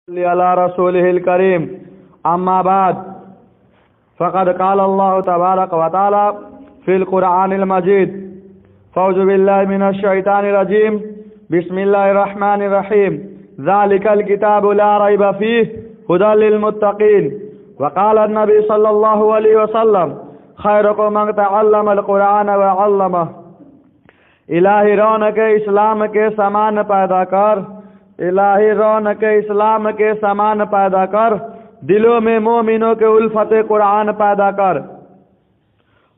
على رسوله الكريم أما بعد فقد قال الله تبارك وتعالى في القرآن المجيد فأعوذ بالله من الشيطان الرجيم بسم الله الرحمن الرحيم ذلك الكتاب لا ريب فيه هدى للمتقين وقال النبي صلى الله عليه وسلم خيركم من تعلم القرآن وعلمه الہی رونق اسلام کے سامان پیدا کر الہی رونق اسلام کے سامان پیدا کر دلوں میں مومنوں کے الفت قرآن پیدا کر۔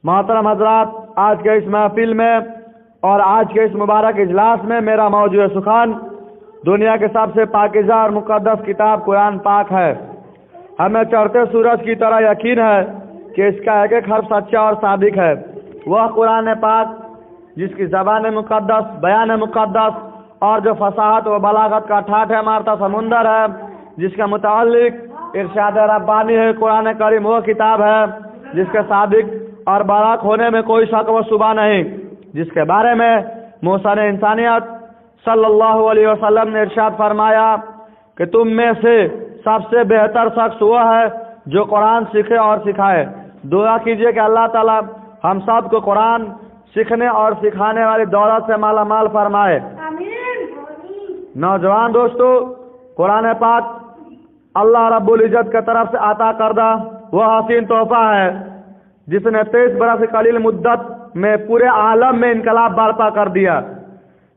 محترم حضرات، آج کے اس محفل میں اور آج کے اس مبارک اجلاس میں میرا موضوع سخن دنیا کے سب سے پاکیزہ اور مقدس کتاب قرآن پاک ہے۔ ہمیں چڑھتے سورج کی طرح یقین ہے کہ اس کا ایک ایک حرف سچا اور صادق ہے۔ وہ قرآن پاک جس کی زبان مقدس، بیان مقدس اور جو فصاحت و بلاغت کا ٹھاٹھا مارتا سمندر ہے، جس کا متعلق ارشاد ربانی ہے، قرآن کریم وہ کتاب ہے جس کے صادق اور برحق ہونے میں کوئی شک و شبہ نہیں، جس کے بارے میں موصل انسانیت صلی اللہ علیہ وسلم نے ارشاد فرمایا کہ تم میں سے سب سے بہتر شخص وہ ہے جو قرآن سیکھے اور سکھائے۔ دعا کیجئے کہ اللہ تعالی ہم سب کو قرآن سیکھنے اور سکھانے والی دولت سے مالا مال فرمائے۔ نوجوان دوستو، قرآن پاک اللہ رب العزت کی طرف سے عطا کردہ وہ حسین تحفہ ہے جس نے 23 برس قلیل مدت میں پورے عالم میں انقلاب برپا کر دیا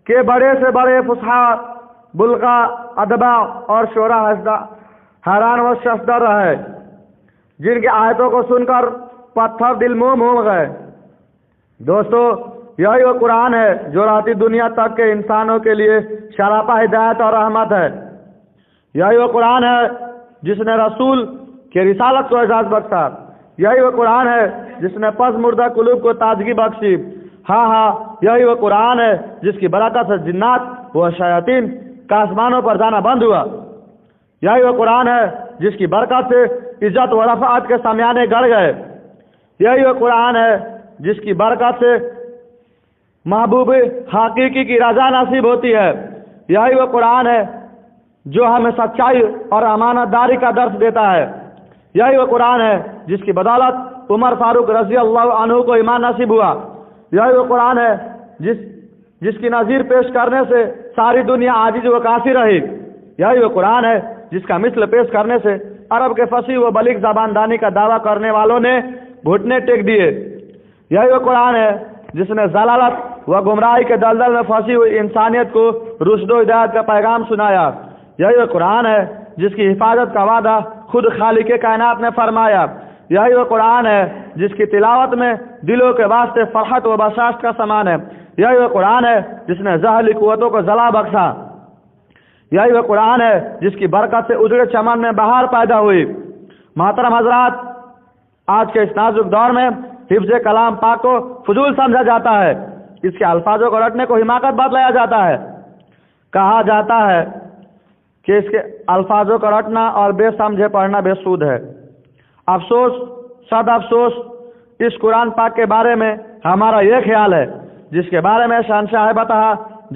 کہ بڑے سے بڑے فصحاء، بلغاء، ادباء اور شعراء حیران و ششدر رہے، جن کی آیتوں کو سن کر پتھر دل موم ہو گئے۔ دوستو، یہی وہ قرآن ہے جو راتی دنیا تک کے انسانوں کے لیے شراپا ہدایت اور رحمت ہے۔ یہی وہ قرآن ہے جس نے رسول کے رسالت کو اعزاز بخشا۔ یہی وہ قرآن ہے جس نے پس مردہ قلوب کو تازگی بخشی۔ ہاں، یہی وہ قرآن ہے جس کی برکت سے جنات و شیاطین کا آسمانوں پر جانا بند ہوا۔ یہی وہ قرآن ہے جس کی برکت سے عزت و رفعت کے سامیانے گڑ گئے۔ یہی وہ قرآن ہے جس کی برکت سے محبوب حقیقی کی رضا نصیب ہوتی ہے۔ یہی وہ قرآن ہے جو ہمیں سچائی اور امانت داری کا درس دیتا ہے۔ یہی وہ قرآن ہے جس کی بدولت عمر فاروق رضی اللہ عنہ کو ایمان نصیب ہوا۔ یہی وہ قرآن ہے جس کی نظیر پیش کرنے سے ساری دنیا عاجز و کافی رہی۔ یہی وہ قرآن ہے جس کا مثل پیش کرنے سے عرب کے فصیح و بلیغ زبان دانی کا دعویٰ کرنے والوں نے گھٹنے ٹیک دیے۔ یہی وہ قرآن ہے جس نے ضلالت و گمراہی کے دلدل میں پھنسی ہوئی انسانیت کو رشد و ہدایت کا پیغام سنایا۔ یہی وہ قرآن ہے جس کی حفاظت کا وعدہ خود خالق کائنات نے فرمایا۔ یہی وہ قرآن ہے جس کی تلاوت میں دلوں کے واسطے فرحت و بشاشت کا سامان ہے۔ یہی وہ قرآن ہے جس نے زہری قوتوں کو ضلا بخشا۔ یہی وہ قرآن ہے جس کی برکت سے اجڑے چمن میں بہار پیدا ہوئی۔ محترم حضرات، آج کے اس نازک دور میں حفظ کلام پاک کو فضول سمجھا جاتا ہے، اس کے الفاظوں کو رٹنے کو حماقت بتلایا جاتا ہے۔ کہا جاتا ہے کہ اس کے الفاظوں کو رٹنا اور بے سمجھے پڑھنا بے سود ہے۔ افسوس، صد افسوس، اس قرآن پاک کے بارے میں ہمارا یہ خیال ہے جس کے بارے میں شہنشاہ بتا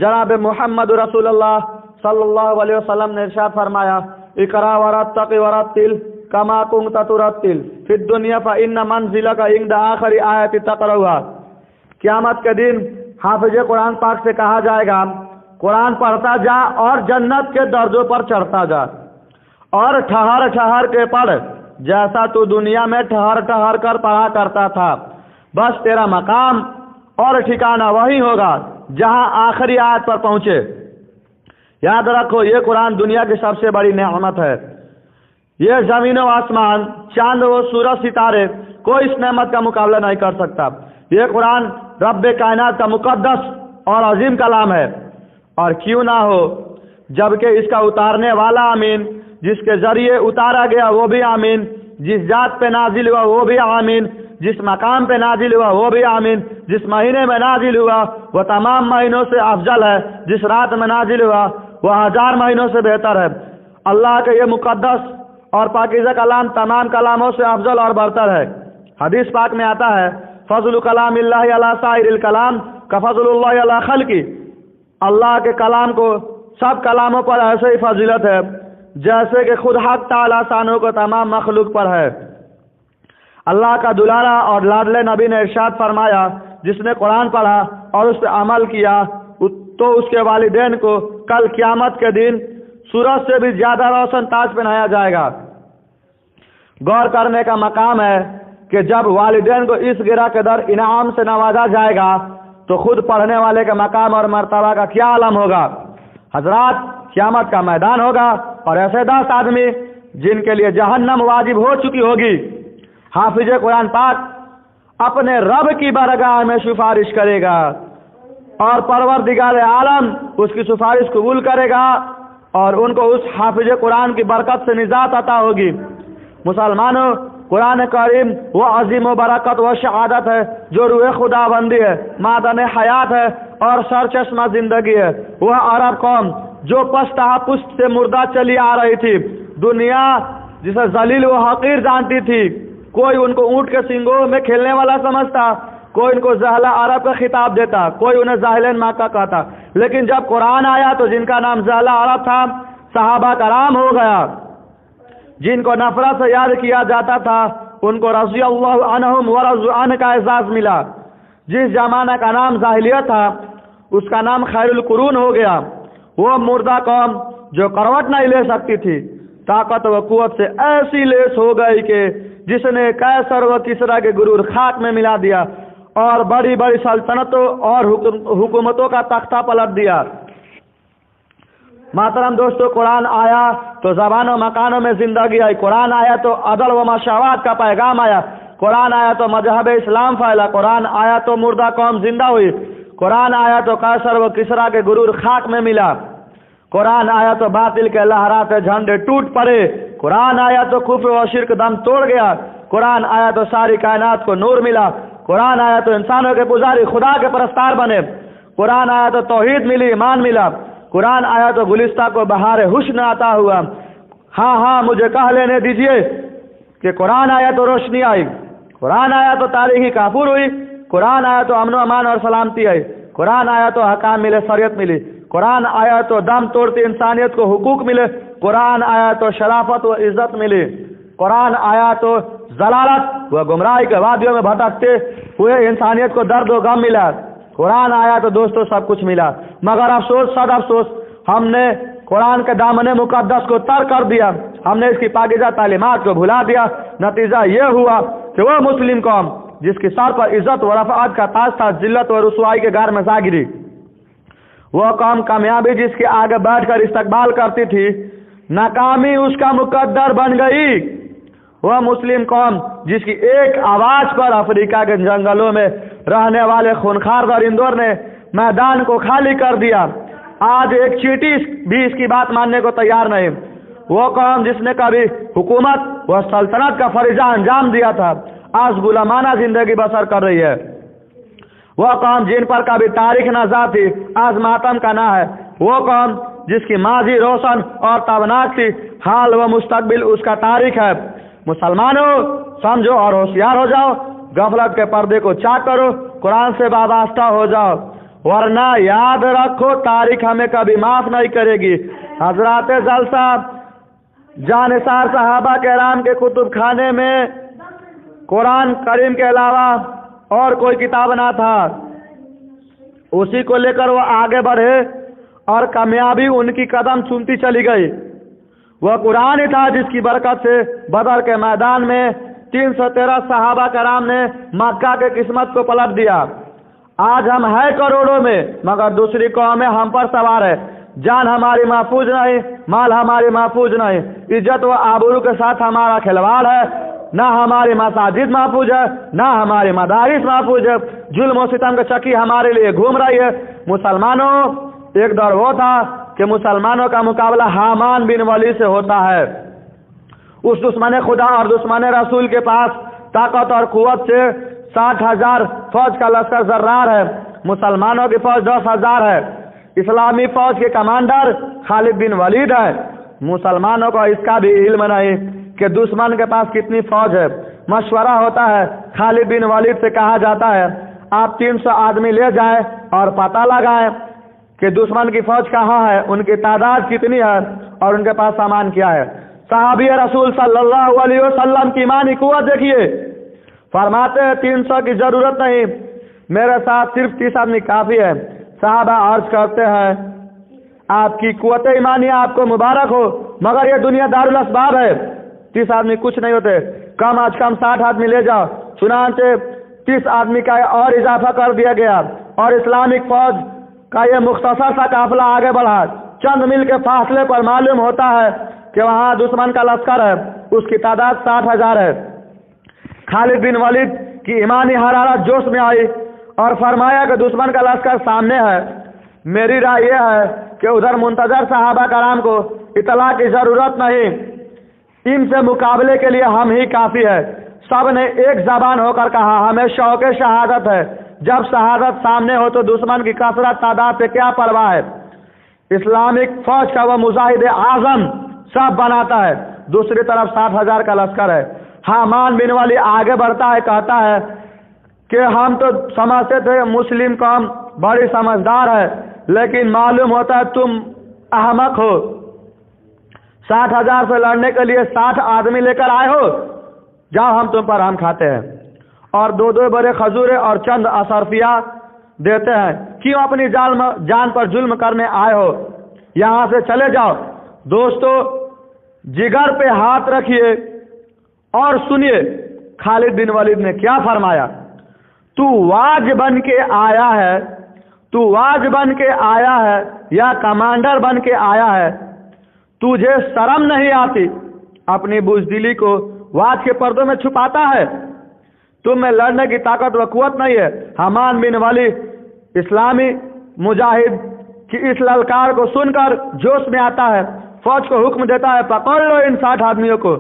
جناب محمد رسول اللہ صلی اللہ علیہ وسلم نے ارشاد فرمایا، اقرا ورتقی ورتل کما کنت ترتل فی الدنیا فإن منزلک عند آخر آیت تقرؤها۔ قیامت کے دن حافظ قرآن پاک سے کہا جائے گا، قرآن پڑھتا جا اور جنت کے درجوں پر چڑھتا جا، اور ٹھہر ٹھہر کے پڑھ جیسا تو دنیا میں ٹھہر ٹھہر کر پڑھا کرتا تھا، بس تیرا مقام اور ٹھکانہ وہی ہوگا جہاں آخری آیت پر پہنچے۔ یاد رکھو، یہ قرآن دنیا کی سب سے بڑی نعمت ہے۔ یہ زمین و آسمان، چاند و سورج، ستارے، کوئی اس نعمت کا مقابلہ نہیں کر سکتا۔ یہ قرآن رب کائنات کا مقدس اور عظیم کلام ہے، اور کیوں نہ ہو جبکہ اس کا اتارنے والا آمین، جس کے ذریعے اتارا گیا وہ بھی آمین، جس ذات پہ نازل ہوا وہ بھی آمین، جس مقام پہ نازل ہوا وہ بھی آمین، جس مہینے میں نازل ہوا وہ تمام مہینوں سے افضل ہے، جس رات میں نازل ہوا وہ 1000 مہینوں سے بہتر ہے۔ اللہ کے یہ مقدس اور پاکیزہ کلام تمام کلاموں سے افضل اور برتر ہے۔ حدیث پاک میں آتا ہے، فضل کلام اللہ علی سائر الکلام کفضل اللہ علی خلقی۔ اللہ کے کلام کو سب کلاموں پر ایسے ہی فضیلت ہے جیسے کہ خود حق تعالیٰ شانہ کو تمام مخلوق پر ہے۔ اللہ کا دلارا اور لاڈلے نبی نے ارشاد فرمایا، جس نے قرآن پڑھا اور اس پہ عمل کیا تو اس کے والدین کو کل قیامت کے دن سورج سے بھی زیادہ روشن تاج پہنایا جائے گا۔ غور کرنے کا مقام ہے کہ جب والدین کو اس گرہ کے در انعام سے نوازا جائے گا تو خود پڑھنے والے کے مقام اور مرتبہ کا کیا عالم ہوگا۔ حضرات، قیامت کا میدان ہوگا اور ایسے 10 آدمی جن کے لیے جہنم واجب ہو چکی ہوگی، حافظ قرآن پاک اپنے رب کی بارگاہ میں سفارش کرے گا اور پروردگار عالم اس کی سفارش قبول کرے گا اور ان کو اس حافظ قرآن کی برکت سے نجات عطا ہوگی۔ مسلمانوں، قرآن کریم وہ عظیم و برکت و شہادت ہے جو روح خدا بندی ہے، معدن حیات ہے اور سرچشمہ زندگی ہے۔ وہ عرب قوم جو پشت سے مردہ چلی آ رہی تھی، دنیا جسے ذلیل و حقیر جانتی تھی، کوئی ان کو اونٹ کے سینگوں میں کھیلنے والا سمجھتا، کوئی ان کو زہلہ عرب کا خطاب دیتا، کوئی انہیں زاہلین مکہ کہتا، لیکن جب قرآن آیا تو جن کا نام زہلہ عرب تھا صحابہ کرام ہو گیا، جن کو نفرت سے یاد کیا جاتا تھا ان کو رضی اللہ عنہم ورضوا عنہ کا اعزاز ملا۔ جس زمانہ کا نام جاہلیت تھا اس کا نام خیر القرون ہو گیا۔ وہ مردہ قوم جو کروٹ نہیں لے سکتی تھی، طاقت و قوت سے ایسی لیس ہو گئی کہ جس نے قیصر و کسریٰ کے غرور خاک میں ملا دیا اور بڑی بڑی سلطنتوں اور حکومتوں کا تختہ پلٹ دیا۔ محترم دوستو، قرآن آیا تو زبان و مکانوں میں زندگی آئی، قرآن آیا تو عدل و مساوات کا پیغام آیا، قرآن آیا تو مذہب اسلام پھیلا، قرآن آیا تو مردہ قوم زندہ ہوئی، قرآن آیا تو قیصر و کسریٰ کے غرور خاک میں ملا، قرآن آیا تو باطل کے لہراتے جھنڈے ٹوٹ پڑے، قرآن آیا تو کفر و شرک دم توڑ گیا، قرآن آیا تو ساری کائنات کو نور ملا، قرآن آیا تو انسانوں کے پجاری خدا کے پرستار بنے، قرآن آیا تو توحید ملی، ایمان ملا، قرآن آیا تو گلستہ کو بہار حسن عطا ہوا۔ ہاں مجھے کہہ لینے دیجئے کہ قرآن آیا تو روشنی آئی، قرآن آیا تو تاریخی کافور ہوئی، قرآن آیا تو امن و امان اور سلامتی آئی، قرآن آیا تو حکام ملے، شریعت ملی، قرآن آیا تو دم توڑتی انسانیت کو حقوق ملے، قرآن آیا تو شرافت و عزت ملی، قرآن آیا تو ضلالت و گمراہی کے وادیوں میں بھٹکتے ہوئے انسانیت کو درد و غم ملا، قرآن آیا تو دوستو سب کچھ ملا۔ مگر افسوس، صد افسوس، ہم نے قرآن کے دامن مقدس کو ترک کر دیا، ہم نے اس کی پاکیزہ تعلیمات کو بھلا دیا۔ نتیجہ یہ ہوا کہ وہ مسلم قوم جس کی سر پر عزت و رفعت کا تاج تھا، ذلت و رسوائی کے گھر میں جا گری۔ وہ قوم کامیابی جس کے آگے بیٹھ کر استقبال کرتی تھی، ناکامی اس کا مقدر بن گئی۔ وہ مسلم قوم جس کی ایک آواز پر افریقہ کے جنگلوں میں رہنے والے خونخوار درندوں نے میدان کو خالی کر دیا، آج ایک چیٹی بھی اس کی بات ماننے کو تیار نہیں۔ وہ قوم جس نے کبھی حکومت و سلطنت کا فریضہ انجام دیا تھا، آج غلامانہ زندگی بسر کر رہی ہے۔ وہ قوم جن پر کبھی تاریخ نہ تھی، آج ماتم کا نہ ہے۔ وہ قوم جس کی ماضی روشن اور تابناک تھی، حال و مستقبل اس کا تاریخ ہے۔ مسلمانوں، سمجھو اور ہوشیار ہو جاؤ، غفلت کے پردے کو چاک کرو، قرآن سے وابستہ ہو جاؤ، ورنہ یاد رکھو تاریخ ہمیں کبھی معاف نہیں کرے گی۔ حضرات جلسہ جانثار صحابہ کرام کے کتب خانے میں قرآن کریم کے علاوہ اور کوئی کتاب نہ تھا، اسی کو لے کر وہ آگے بڑھے اور کامیابی ان کی قدم چومتی چلی گئی۔ وہ قرآن ہی تھا جس کی برکت سے بدر کے میدان میں 313 صحابہ کرام نے مکہ کے قسمت کو پلٹ دیا۔ آج ہم ہیں کروڑوں میں، مگر دوسری قومیں ہم پر سوار ہے۔ جان ہماری محفوظ نہیں، مال ہماری محفوظ نہیں، عزت و آبرو کے ساتھ ہمارا کھلواڑ ہے، نہ ہماری مساجد محفوظ ہے، نہ ہماری مدارس محفوظ ہے، ظلم و ستم کے چکی ہمارے لیے گھوم رہی ہے۔ مسلمانوں، ایک دور وہ تھا کہ مسلمانوں کا مقابلہ حامان بن ولید سے ہوتا ہے۔ اس دشمن خدا اور دشمن رسول کے پاس طاقت اور قوت سے 60,000 فوج کا لشکر ذرار ہے، مسلمانوں کی فوج 10,000 ہے۔ اسلامی فوج کے کمانڈر خالد بن ولید ہے۔ مسلمانوں کو اس کا بھی علم نہیں کہ دشمن کے پاس کتنی فوج ہے۔ مشورہ ہوتا ہے، خالد بن ولید سے کہا جاتا ہے آپ 300 آدمی لے جائیں اور پتہ لگائیں کہ دشمن کی فوج کہاں ہے، ان کی تعداد کتنی ہے اور ان کے پاس سامان کیا ہے۔ صحابی رسول صلی اللہ علیہ وسلم کی ایمانی قوت دیکھیے، فرماتے ہیں 300 کی ضرورت نہیں، میرے ساتھ صرف 30 آدمی کافی ہے۔ صحابہ عرض کرتے ہیں آپ کی قوت ایمانی آپ کو مبارک ہو، مگر یہ دنیا دارالاسباب ہے، 30 آدمی کچھ نہیں ہوتے، کم از کم 60 آدمی لے جاؤ۔ چنانچہ 30 آدمی کا اور اضافہ کر دیا گیا اور اسلامک فوج کا یہ مختصر سا قافلہ آگے بڑھا۔ چند میل کے فاصلے پر معلوم ہوتا ہے کہ وہاں دشمن کا لشکر ہے، اس کی تعداد 60,000 ہے۔ خالد بن ولید کی ایمانی حرارت جوش میں آئی اور فرمایا کہ دشمن کا لشکر سامنے ہے، میری رائے یہ ہے کہ ادھر منتظر صحابہ کرام کو اطلاع کی ضرورت نہیں، ان سے مقابلے کے لیے ہم ہی کافی ہے۔ سب نے ایک زبان ہو کر کہا ہمیں شوق شہادت ہے، جب شہادت سامنے ہو تو دشمن کی کثرت تعداد سے کیا پرواہ ہے۔ اسلامک فوج کا وہ مجاہد اعظم سب بناتا ہے، دوسری طرف 60,000 کا لشکر ہے۔ حامان بن ولی آگے بڑھتا ہے، کہتا ہے کہ ہم تو سمجھتے تھے مسلم قوم بڑی سمجھدار ہے، لیکن معلوم ہوتا ہے تم احمق ہو، 60,000 سے لڑنے کے لیے 60 آدمی لے کر آئے ہو، جاؤ ہم تم پر ہم کھاتے ہیں، اور 2 بڑے کھجورے اور چند اشرفیہ دیتے ہیں، کیوں اپنی جان پر ظلم کرنے آئے ہو، یہاں سے چلے جاؤ۔ دوستو جگر پہ ہاتھ رکھیے اور سنیے خالد بن ولید نے کیا فرمایا۔ تو واج بن کے آیا ہے، تو واج بن کے آیا ہے یا کمانڈر بن کے آیا ہے، تجھے شرم نہیں آتی، اپنی بزدلی کو واج کے پردوں میں چھپاتا ہے، تم میں لڑنے کی طاقت و قوت نہیں ہے۔ حامان بن ولی اسلامی مجاہد کی اس للکار کو سن کر جوش میں آتا ہے، فوج کو حکم دیتا ہے پکڑ لو ان 60 آدمیوں کو۔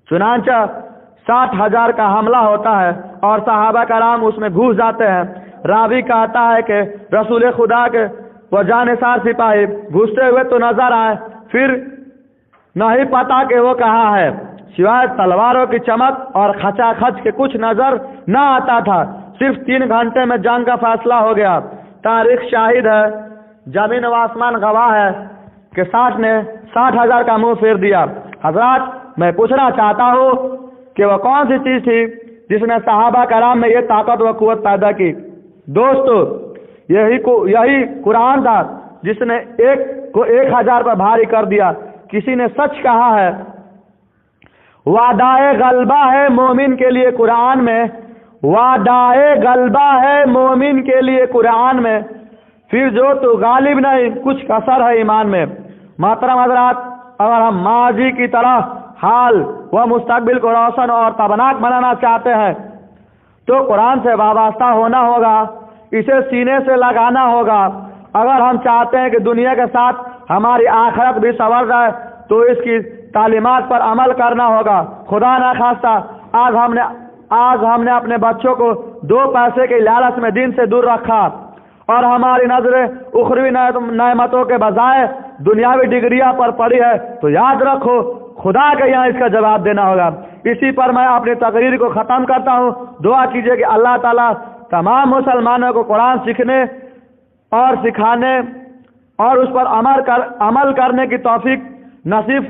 چنانچہ 60,000 کا حملہ ہوتا ہے اور صحابہ کرام اس میں گھس جاتے ہیں۔ راوی کہتا ہے کہ رسول خدا کے وہ جانثار سپاہی گھستے ہوئے تو نظر آئے، پھر نہیں پتا کہ وہ کہاں ہے، سوائے تلواروں کی چمک اور کھچا کھچ کے کچھ نظر نہ آتا تھا۔ صرف 3 گھنٹے میں جنگ کا فیصلہ ہو گیا۔ تاریخ شاہد ہے، زمین و آسمان گواہ ہے کہ 60 نے 60,000 کا منہ پھیر دیا۔ حضرات میں پوچھنا چاہتا ہوں کہ وہ کون سی چیز تھی جس نے صحابہ کرام میں یہ طاقت و قوت پیدا کی؟ دوستو یہی قرآن تھا جس نے ایک کو 1,000 پر بھاری کر دیا۔ کسی نے سچ کہا ہے، وعدائے غلبہ ہے مومن کے لیے قرآن میں، وعدائے غلبہ ہے مومن کے لیے قرآن میں، پھر جو تو غالب نہیں کچھ کسر ہے ایمان میں۔ محترم حضرات، اگر ہم ماضی کی طرح حال و مستقبل کو روشن اور تابناک بنانا چاہتے ہیں تو قرآن سے وابستہ ہونا ہوگا، اسے سینے سے لگانا ہوگا۔ اگر ہم چاہتے ہیں کہ دنیا کے ساتھ ہماری آخرت بھی سنور جائے تو اس کی تعلیمات پر عمل کرنا ہوگا۔ خدا نخواستہ آج ہم نے اپنے بچوں کو 2 پیسے کے لالچ میں دین سے دور رکھا اور ہماری نظریں اخروی نعمتوں کے بجائے دنیاوی ڈگریاں پر پڑی ہے، تو یاد رکھو خدا کے یہاں اس کا جواب دینا ہوگا۔ اسی پر میں اپنی تقریر کو ختم کرتا ہوں۔ دعا کیجئے کہ اللہ تعالیٰ تمام مسلمانوں کو قرآن سیکھنے اور سکھانے اور اس پر عمل کرنے کی توفیق نصیب